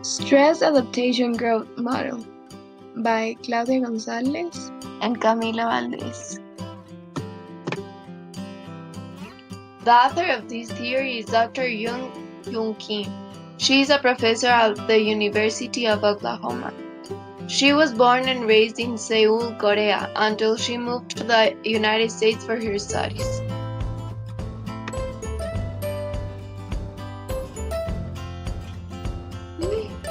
Stress Adaptation Growth Model by Claudia Gonzalez and Camila Valdez. The author of this theory is Dr. Young Kim. She is a professor at the University of Oklahoma. She was born and raised in Seoul, Korea, until she moved to the United States for her studies.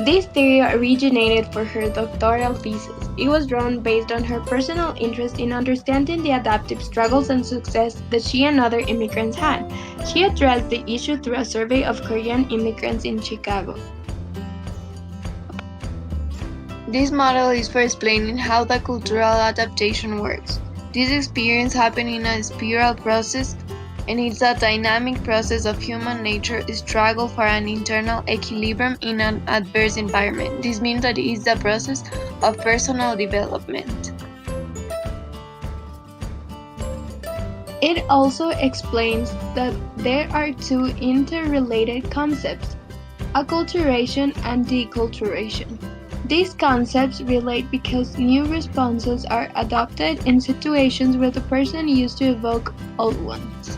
This theory originated for her doctoral thesis. It was drawn based on her personal interest in understanding the adaptive struggles and success that she and other immigrants had. She addressed the issue through a survey of Korean immigrants in Chicago. This model is for explaining how the cultural adaptation works. This experience happens in a spiral process, and it's a dynamic process of human nature struggle for an internal equilibrium in an adverse environment. This means that it is the process of personal development. It also explains that there are two interrelated concepts, acculturation and deculturation. These concepts relate because new responses are adopted in situations where the person used to evoke old ones.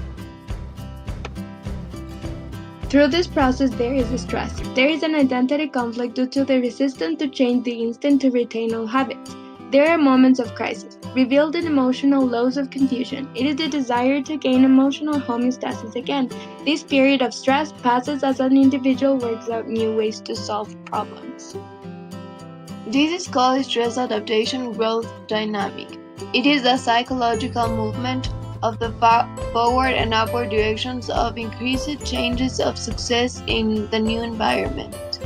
Through this process, there is stress. There is an identity conflict due to the resistance to change, the instinct to retain old habits. There are moments of crisis, revealed in emotional lows of confusion. It is the desire to gain emotional homeostasis again. This period of stress passes as an individual works out new ways to solve problems. This is called stress adaptation growth dynamic. It is the psychological movement of the forward and upward directions of increased changes of success in the new environment.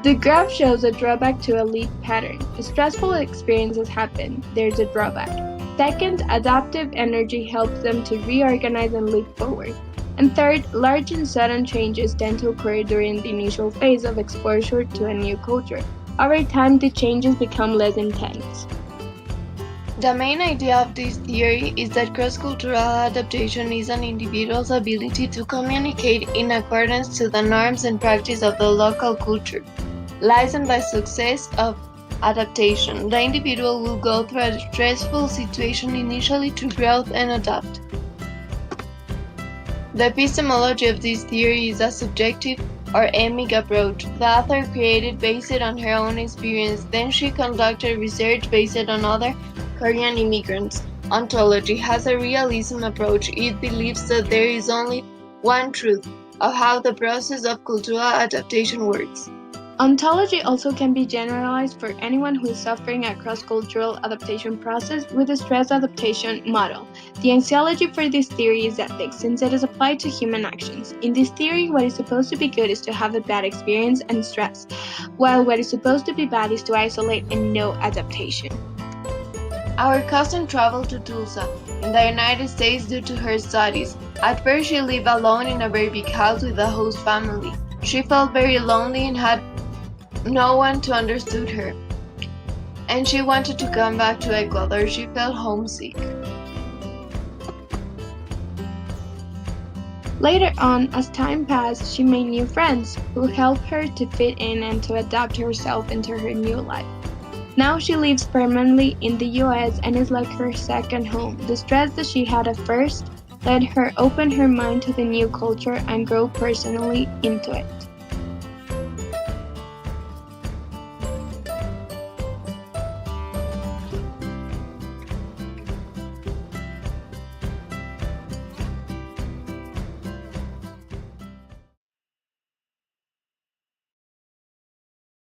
The graph shows a drawback to a leap pattern. Stressful experiences happen, there's a drawback. Second, adaptive energy helps them to reorganize and leap forward. And third, large and sudden changes tend to occur during the initial phase of exposure to a new culture. Over time, the changes become less intense. The main idea of this theory is that cross-cultural adaptation is an individual's ability to communicate in accordance to the norms and practice of the local culture. Lies in the success of adaptation. The individual will go through a stressful situation initially to grow and adapt. The epistemology of this theory is a subjective or emic approach. The author created based on her own experience. Then she conducted research based on other Korean immigrants. Ontology has a realism approach. It believes that there is only one truth of how the process of cultural adaptation works. Ontology also can be generalized for anyone who is suffering a cross-cultural adaptation process with a stress adaptation model. The axiology for this theory is ethics, since it is applied to human actions. In this theory, what is supposed to be good is to have a bad experience and stress, while what is supposed to be bad is to isolate and no adaptation. Our cousin traveled to Tulsa, in the United States due to her studies. At first, she lived alone in a very big house with a host family. She felt very lonely and had no one to understood her, and she wanted to come back to Ecuador. She felt homesick. Later on, as time passed, she made new friends who helped her to fit in and to adapt herself into her new life. Now she lives permanently in the US and is like her second home. The stress that she had at first let her open her mind to the new culture and grow personally into it.